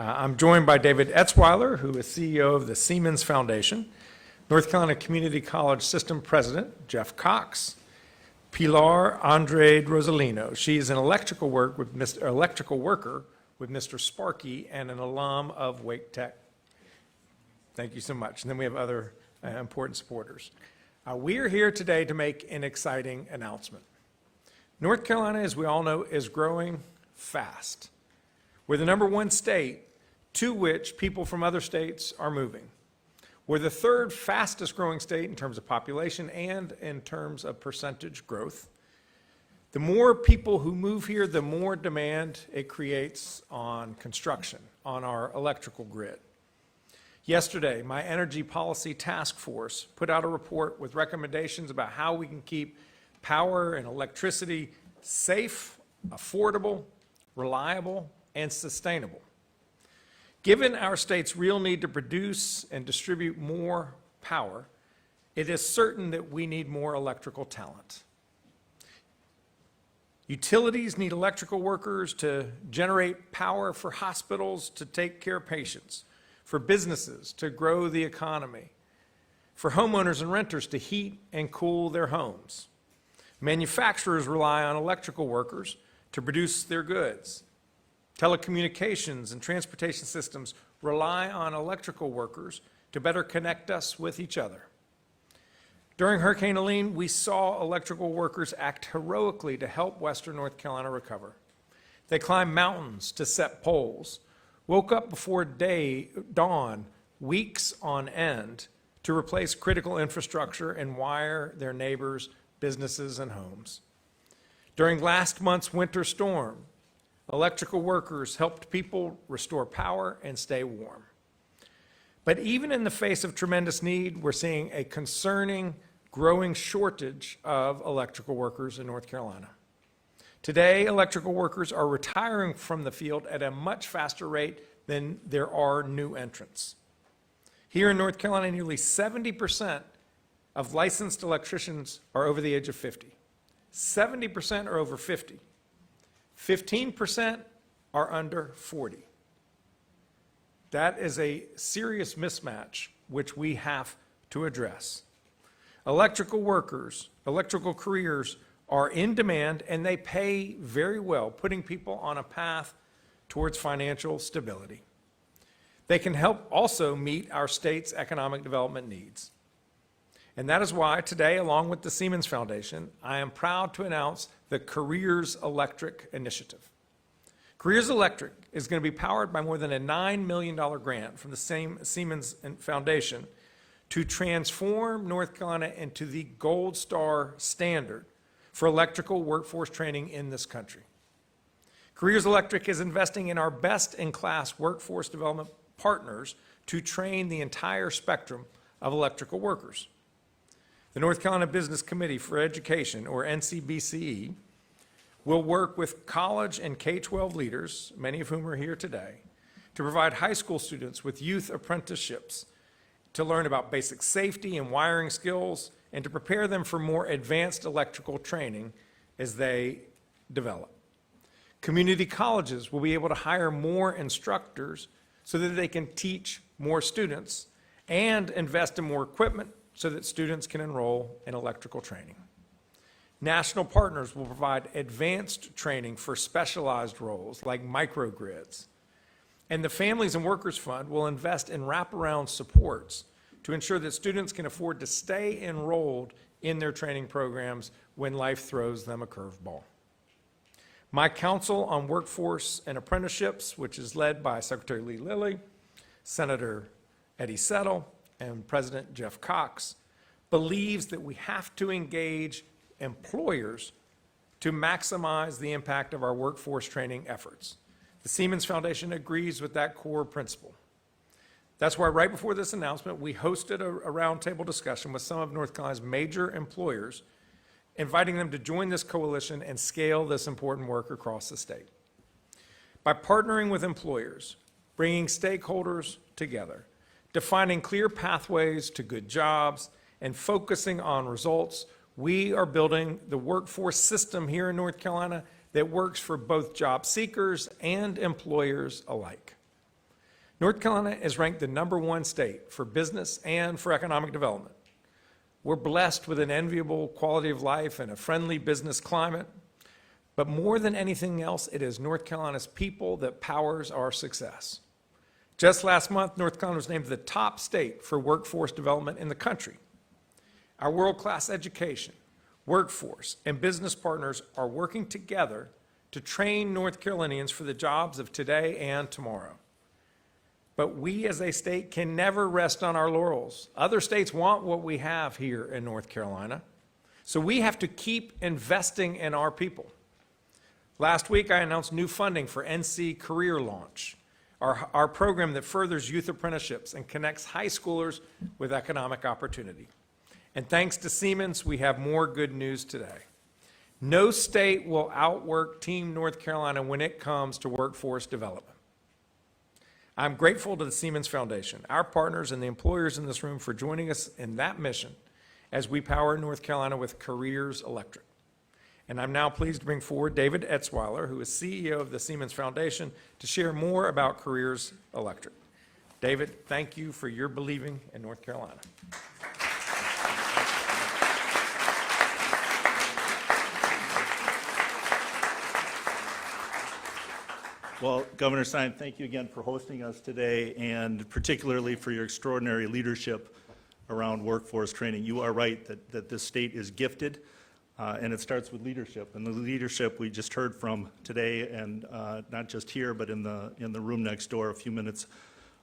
I'm joined by David Etzweiler, who is CEO of the Siemens Foundation, North Carolina Community College System President, Jeff Cox, Pilar Andrade Rosalino. She is an electrical worker with Mr. Sparky and an alum of Wake Tech. Thank you so much. And then we have other important supporters. We are here today to make an exciting announcement. North Carolina, as we all know, is growing fast. We're the #1 state to which people from other states are moving. We're the third fastest growing state in terms of population and in terms of percentage growth. The more people who move here, the more demand it creates on construction, on our electrical grid. Yesterday, my Energy Policy Task Force put out a report with recommendations about how we can keep power and electricity safe, affordable, reliable, and sustainable. Given our state's real need to produce and distribute more power, it is certain that we need more electrical talent. Utilities need electrical workers to generate power for hospitals to take care of patients, for businesses to grow the economy, for homeowners and renters to heat and cool their homes. Manufacturers rely on electrical workers to produce their goods. Telecommunications and transportation systems rely on electrical workers to better connect us with each other. During Hurricane Helene, we saw electrical workers act heroically to help Western North Carolina recover. They climbed mountains to set poles, woke up before dawn, weeks on end, to replace critical infrastructure and wire their neighbors' businesses and homes. During last month's winter storm, electrical workers helped people restore power and stay warm. But even in the face of tremendous need, we're seeing a concerning, growing shortage of electrical workers in North Carolina. Today, electrical workers are retiring from the field at a much faster rate than there are new entrants. Here in North Carolina, nearly 70% of licensed electricians are over the age of 50. 70% are over 50. 15% are under 40. That is a serious mismatch which we have to address. Electrical workers, electrical careers are in demand and they pay very well, putting people on a path towards financial stability. They can help also meet our state's economic development needs. And that is why today, along with the Siemens Foundation, I am proud to announce the Careers Electric Initiative. Careers Electric is going to be powered by more than a $9 million grant from the same Siemens Foundation to transform North Carolina into the gold star standard for electrical workforce training in this country. Careers Electric is investing in our best-in-class workforce development partners to train the entire spectrum of electrical workers. The North Carolina Business Committee for Education, or NCBCE, will work with college and K-12 leaders, many of whom are here today, to provide high school students with youth apprenticeships to learn about basic safety and wiring skills and to prepare them for more advanced electrical training as they develop. Community colleges will be able to hire more instructors so that they can teach more students and invest in more equipment so that students can enroll in electrical training. National partners will provide advanced training for specialized roles like microgrids. And the Families and Workers Fund will invest in wraparound supports to ensure that students can afford to stay enrolled in their training programs when life throws them a curveball. My Council on Workforce and Apprenticeships, which is led by Secretary Lee Lilly, Senator Eddie Settle, and President Jeff Cox, believes that we have to engage employers to maximize the impact of our workforce training efforts. The Siemens Foundation agrees with that core principle. That's why right before this announcement, we hosted a roundtable discussion with some of North Carolina's major employers, inviting them to join this coalition and scale this important work across the state. By partnering with employers, bringing stakeholders together, defining clear pathways to good jobs, and focusing on results, we are building the workforce system here in North Carolina that works for both job seekers and employers alike. North Carolina is ranked the #1 state for business and for economic development. We're blessed with an enviable quality of life and a friendly business climate. But more than anything else, it is North Carolina's people that powers our success. Just last month, North Carolina was named the top state for workforce development in the country. Our world-class education, workforce, and business partners are working together to train North Carolinians for the jobs of today and tomorrow. But we as a state can never rest on our laurels. Other states want what we have here in North Carolina, so we have to keep investing in our people. Last week, I announced new funding for NC Career Launch, our program that furthers youth apprenticeships and connects high schoolers with economic opportunity. And thanks to Siemens, we have more good news today. No state will outwork Team North Carolina when it comes to workforce development. I'm grateful to the Siemens Foundation, our partners, and the employers in this room for joining us in that mission as we power North Carolina with Careers Electric. And I'm now pleased to bring forward David Etzweiler, who is CEO of the Siemens Foundation, to share more about Careers Electric. David, thank you for your believing in North Carolina. Well, Governor Stein, thank you again for hosting us today, and particularly for your extraordinary leadership around workforce training. You are right that this state is gifted, and it starts with leadership. And the leadership we just heard from today, and not just here, but in the room next door a few minutes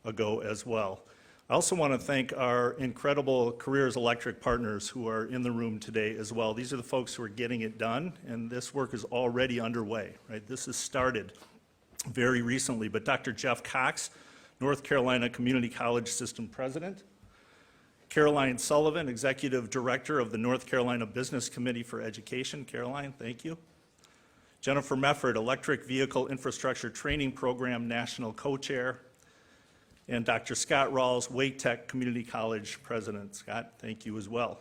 ago as well. I also want to thank our incredible Careers Electric partners who are in the room today as well. These are the folks who are getting it done, and this work is already underway, right? This has started very recently, but Dr. Jeff Cox, North Carolina Community College System President, Caroline Sullivan, Executive Director of the North Carolina Business Committee for Education. Caroline, thank you. Jennifer Mefford, Electric Vehicle Infrastructure Training Program National Co-Chair, and Dr. Scott Rawls, Wake Tech Community College President. Scott, thank you as well.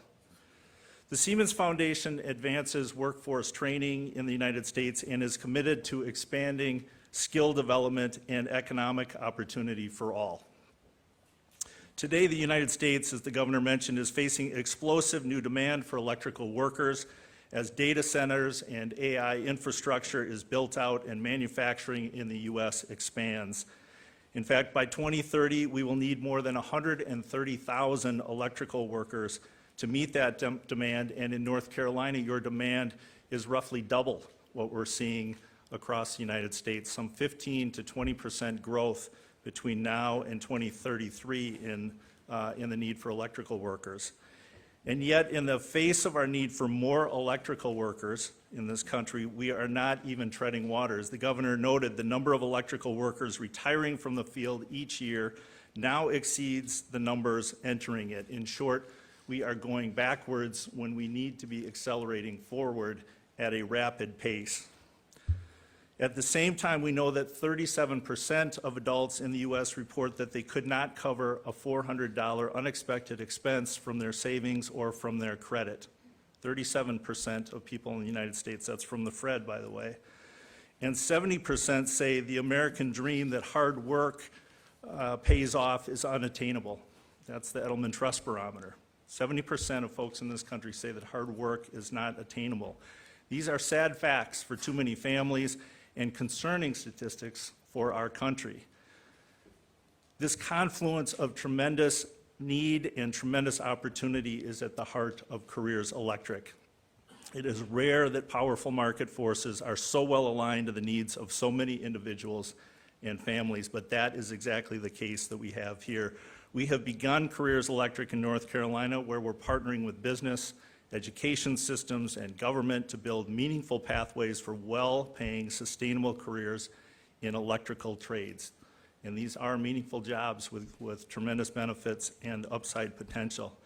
The Siemens Foundation advances workforce training in the United States and is committed to expanding skill development and economic opportunity for all. Today, the United States, as the governor mentioned, is facing explosive new demand for electrical workers as data centers and AI infrastructure is built out and manufacturing in the U.S. expands. In fact, by 2030, we will need more than 130,000 electrical workers to meet that demand, and in North Carolina, your demand is roughly double what we're seeing across the United States, some 15 to 20% growth between now and 2033 in the need for electrical workers. And yet, in the face of our need for more electrical workers in this country, we are not even treading water. As the governor noted, the number of electrical workers retiring from the field each year now exceeds the numbers entering it. In short, we are going backwards when we need to be accelerating forward at a rapid pace. At the same time, we know that 37% of adults in the U.S. report that they could not cover a $400 unexpected expense from their savings or from their credit. 37% of people in the United States, that's from the Fred, by the way. And 70% say the American dream that hard work pays off is unattainable. That's the Edelman Trust Barometer. 70% of folks in this country say that hard work is not attainable. These are sad facts for too many families and concerning statistics for our country. This confluence of tremendous need and tremendous opportunity is at the heart of Careers Electric. It is rare that powerful market forces are so well aligned to the needs of so many individuals and families, but that is exactly the case that we have here. We have begun Careers Electric in North Carolina, where we're partnering with business, education systems, and government to build meaningful pathways for well-paying, sustainable careers in electrical trades. And these are meaningful jobs with tremendous benefits and upside potential.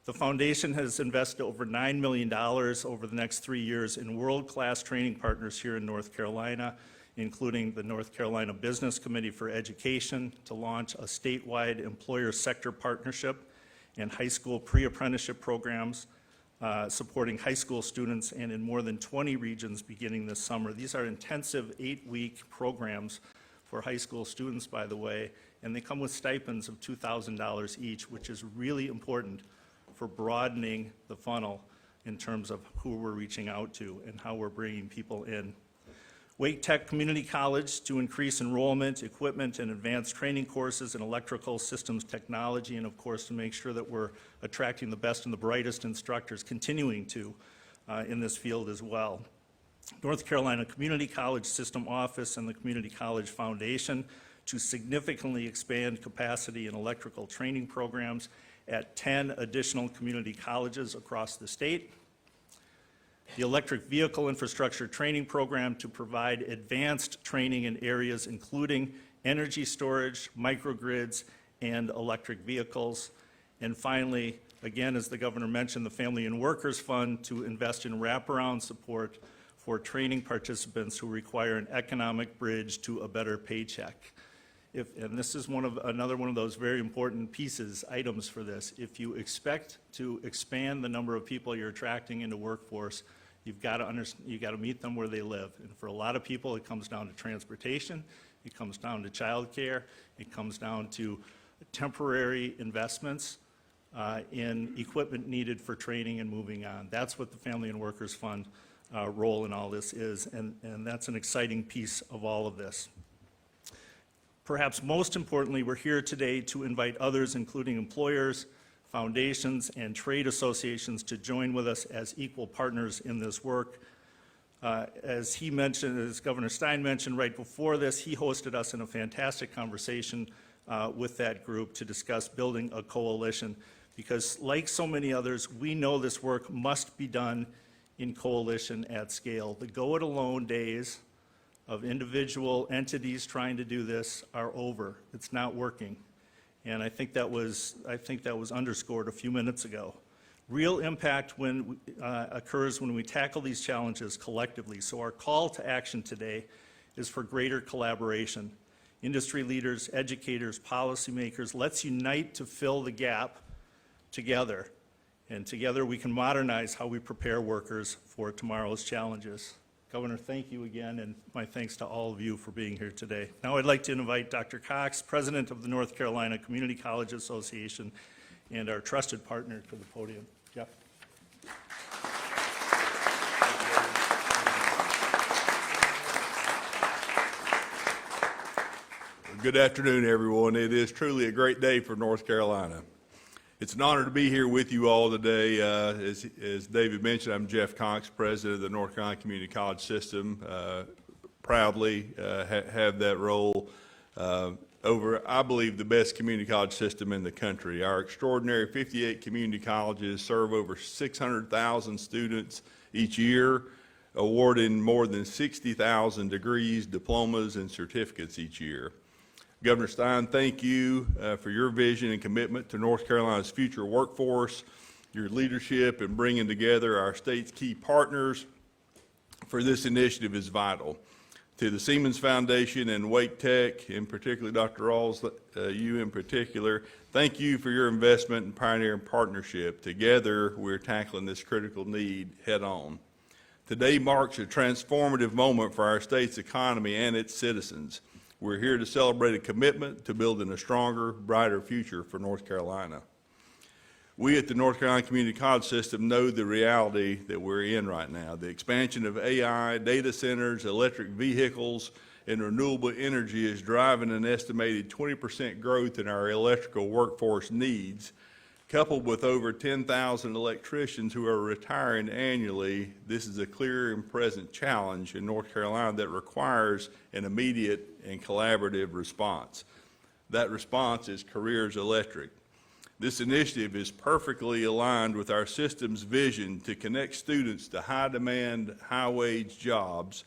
The foundation has invested over $9 million over the next 3 years in world-class training partners here in North Carolina, including the North Carolina Business Committee for Education, to launch a statewide employer sector partnership and high school pre-apprenticeship programs, supporting high school students, and in more than 20 regions beginning this summer. These are intensive 8-week programs for high school students, by the way, and they come with stipends of $2,000 each, which is really important for broadening the funnel in terms of who we're reaching out to and how we're bringing people in. Wake Tech Community College to increase enrollment, equipment, and advanced training courses in electrical systems technology, and of course to make sure that we're attracting the best and the brightest instructors, continuing to in this field as well. North Carolina Community College System Office and the Community College Foundation to significantly expand capacity in electrical training programs at 10 additional community colleges across the state. The Electric Vehicle Infrastructure Training Program to provide advanced training in areas including energy storage, microgrids, and electric vehicles. And finally, again, as the governor mentioned, the Family and Workers Fund to invest in wraparound support for training participants who require an economic bridge to a better paycheck. And this is another one of those very important items for this. If you expect to expand the number of people you're attracting into workforce, you've got to meet them where they live. And for a lot of people, it comes down to transportation, it comes down to childcare, it comes down to temporary investments in equipment needed for training and moving on. That's what the Family and Workers Fund role in all this is, and that's an exciting piece of all of this. Perhaps most importantly, we're here today to invite others, including employers, foundations, and trade associations to join with us as equal partners in this work. As he mentioned, as Governor Stein mentioned right before this, he hosted us in a fantastic conversation with that group to discuss building a coalition, because like so many others, we know this work must be done in coalition at scale. The go-it-alone days of individual entities trying to do this are over. It's not working. And I think that was underscored a few minutes ago. Real impact occurs when we tackle these challenges collectively. So our call to action today is for greater collaboration. Industry leaders, educators, policymakers, let's unite to fill the gap together. And together we can modernize how we prepare workers for tomorrow's challenges. Governor, thank you again, and my thanks to all of you for being here today. Now I'd like to invite Dr. Cox, President of the North Carolina Community College Association, and our trusted partner to the podium. Jeff. Good afternoon, everyone. It is truly a great day for North Carolina. It's an honor to be here with you all today. As David mentioned, I'm Jeff Cox, President of the North Carolina Community College System. Proudly have that role over, I believe, the best community college system in the country. Our extraordinary 58 community colleges serve over 600,000 students each year, awarding more than 60,000 degrees, diplomas, and certificates each year. Governor Stein, thank you for your vision and commitment to North Carolina's future workforce, your leadership in bringing together our state's key partners for this initiative is vital. To the Siemens Foundation and Wake Tech, in particular, Dr. Rawls, you in particular, thank you for your investment and pioneering partnership. Together, we're tackling this critical need head on. Today marks a transformative moment for our state's economy and its citizens. We're here to celebrate a commitment to building a stronger, brighter future for North Carolina. We at the North Carolina Community College System know the reality that we're in right now. The expansion of AI, data centers, electric vehicles, and renewable energy is driving an estimated 20% growth in our electrical workforce needs. Coupled with over 10,000 electricians who are retiring annually, this is a clear and present challenge in North Carolina that requires an immediate and collaborative response. That response is Careers Electric. This initiative is perfectly aligned with our system's vision to connect students to high-demand, high-wage jobs,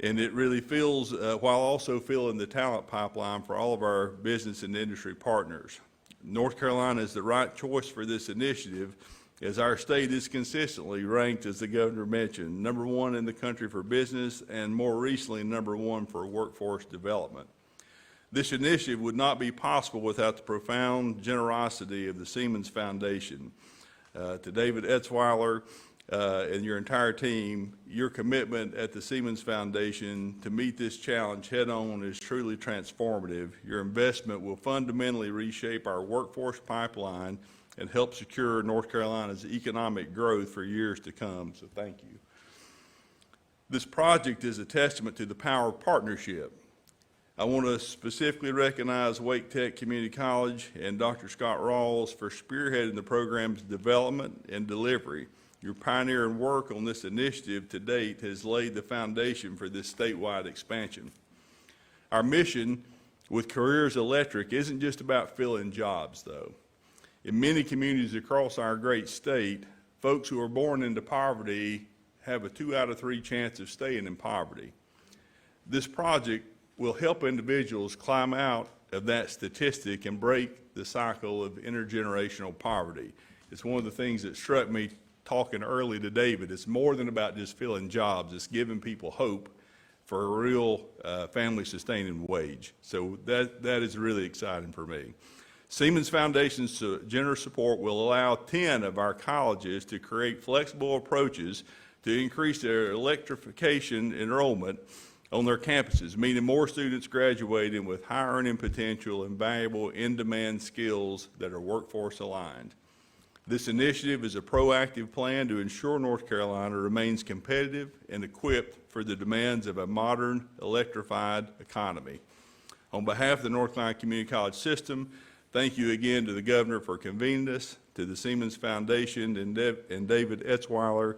and it really fills, while also filling the talent pipeline for all of our business and industry partners. North Carolina is the right choice for this initiative, as our state is consistently ranked, as the governor mentioned, #1 in the country for business and more recently #1 for workforce development. This initiative would not be possible without the profound generosity of the Siemens Foundation. To David Etzweiler, and your entire team. Your commitment at the Siemens Foundation to meet this challenge head-on is truly transformative. Your investment will fundamentally reshape our workforce pipeline and help secure North Carolina's economic growth for years to come, so thank you. This project is a testament to the power of partnership. I want to specifically recognize Wake Tech Community College and Dr. Scott Rawls for spearheading the program's development and delivery. Your pioneering work on this initiative to date has laid the foundation for this statewide expansion. Our mission with Careers Electric isn't just about filling jobs, though. In many communities across our great state, folks who are born into poverty have a 2 out of 3 chance of staying in poverty. This project will help individuals climb out of that statistic and break the cycle of intergenerational poverty. It's one of the things that struck me talking early to David. It's more than about just filling jobs. It's giving people hope for a real family-sustaining wage. So that is really exciting for me. Siemens Foundation's generous support will allow 10 of our colleges to create flexible approaches to increase their electrification enrollment on their campuses, meaning more students graduating with high earning potential and valuable in-demand skills that are workforce aligned. This initiative is a proactive plan to ensure North Carolina remains competitive and equipped for the demands of a modern electrified economy. On behalf of the North Carolina Community College system, thank you again to the Governor for convening us, to the Siemens Foundation and David Etzweiler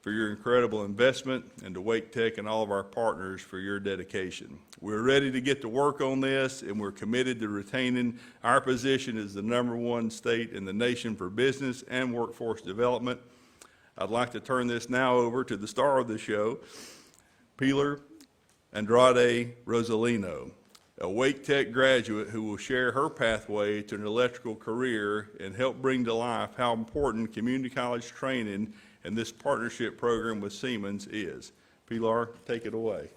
for your incredible investment, and to Wake Tech and all of our partners for your dedication. We're ready to get to work on this, and we're committed to retaining our position as the #1 state in the nation for business and workforce development. I'd like to turn this now over to the star of the show, Pilar Andrade Rosalino, a Wake Tech graduate who will share her pathway to an electrical career and help bring to life how important community college training and this partnership program with Siemens is. Pilar, take it away.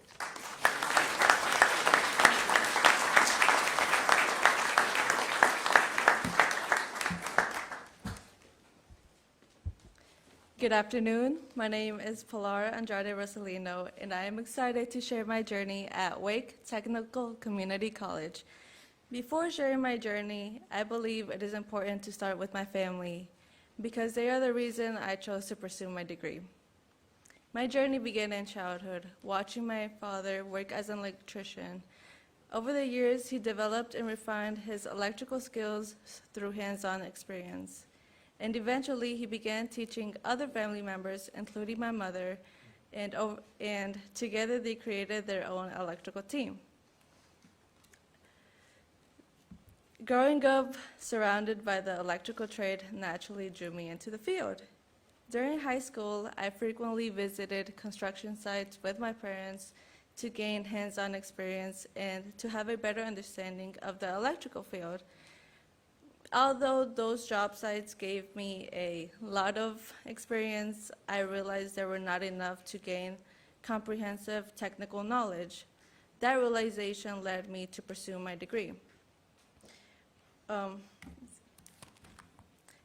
Good afternoon. My name is Pilar Andrade Rosalino, and I am excited to share my journey at Wake Technical Community College. Before sharing my journey, I believe it is important to start with my family, because they are the reason I chose to pursue my degree. My journey began in childhood, watching my father work as an electrician. Over the years, he developed and refined his electrical skills through hands-on experience. And eventually, he began teaching other family members, including my mother, and together they created their own electrical team. Growing up surrounded by the electrical trade naturally drew me into the field. During high school, I frequently visited construction sites with my parents to gain hands-on experience and to have a better understanding of the electrical field. Although those job sites gave me a lot of experience, I realized there were not enough to gain comprehensive technical knowledge. That realization led me to pursue my degree.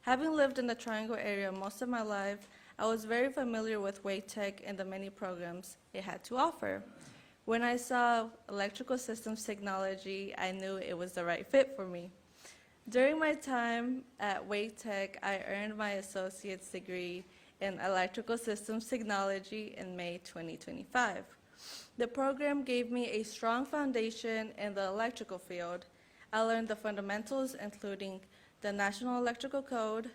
Having lived in the Triangle area most of my life, I was very familiar with Wake Tech and the many programs it had to offer. When I saw electrical systems technology, I knew it was the right fit for me. During my time at Wake Tech, I earned my associate's degree in electrical systems technology in May 2025. The program gave me a strong foundation in the electrical field. I learned the fundamentals, including the National Electrical Code,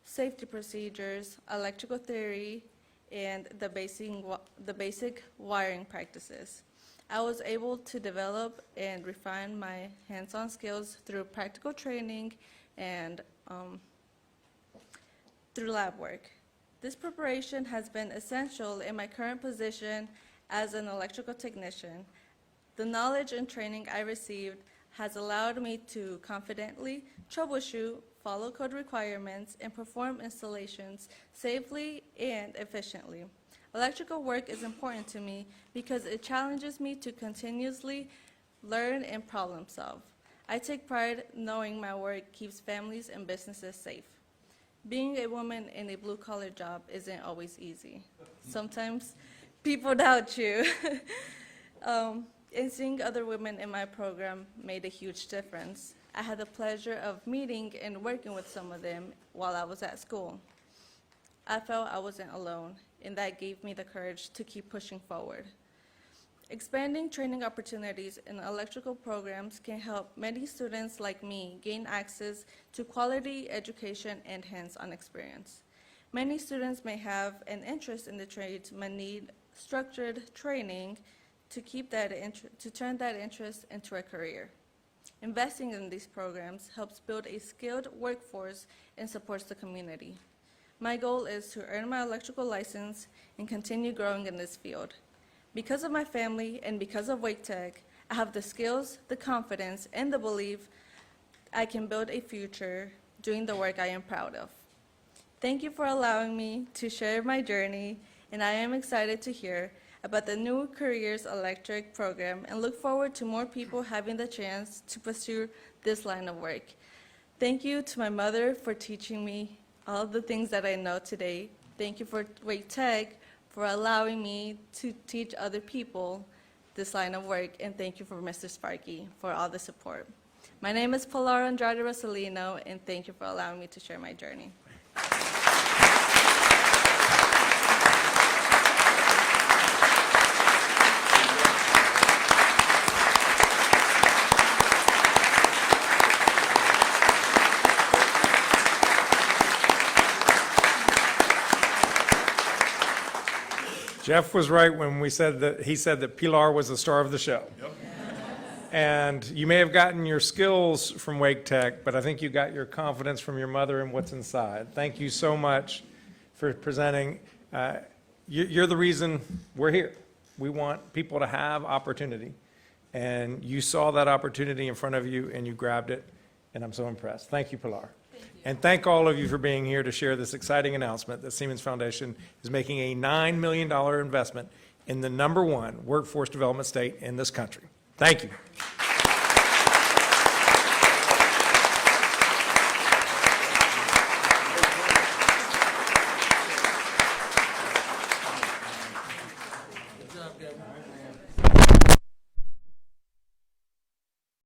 safety procedures, electrical theory, and the basic wiring practices. I was able to develop and refine my hands-on skills through practical training and through lab work. This preparation has been essential in my current position as an electrical technician. The knowledge and training I received has allowed me to confidently troubleshoot, follow code requirements, and perform installations safely and efficiently. Electrical work is important to me because it challenges me to continuously learn and problem solve. I take pride knowing my work keeps families and businesses safe. Being a woman in a blue-collar job isn't always easy. Sometimes people doubt you. And seeing other women in my program made a huge difference. I had the pleasure of meeting and working with some of them while I was at school. I felt I wasn't alone, and that gave me the courage to keep pushing forward. Expanding training opportunities in electrical programs can help many students like me gain access to quality education and hands-on experience. Many students may have an interest in the trades but need structured training to turn that interest into a career. Investing in these programs helps build a skilled workforce and supports the community. My goal is to earn my electrical license and continue growing in this field. Because of my family and because of Wake Tech, I have the skills, the confidence, and the belief I can build a future doing the work I am proud of. Thank you for allowing me to share my journey, and I am excited to hear about the New Careers Electric program and look forward to more people having the chance to pursue this line of work. Thank you to my mother for teaching me all of the things that I know today. Thank you for Wake Tech for allowing me to teach other people this line of work, and thank you for Mr. Sparky for all the support. My name is Pilar Andrade Rosalino, and thank you for allowing me to share my journey. Jeff was right when he said that Pilar was the star of the show. Yep. And you may have gotten your skills from Wake Tech, but I think you got your confidence from your mother and what's inside. Thank you so much for presenting. You're the reason we're here. We want people to have opportunity. And you saw that opportunity in front of you and you grabbed it, and I'm so impressed. Thank you, Pilar. And thank all of you for being here to share this exciting announcement that Siemens Foundation is making a $9 million investment in the #1 workforce development state in this country. Thank you.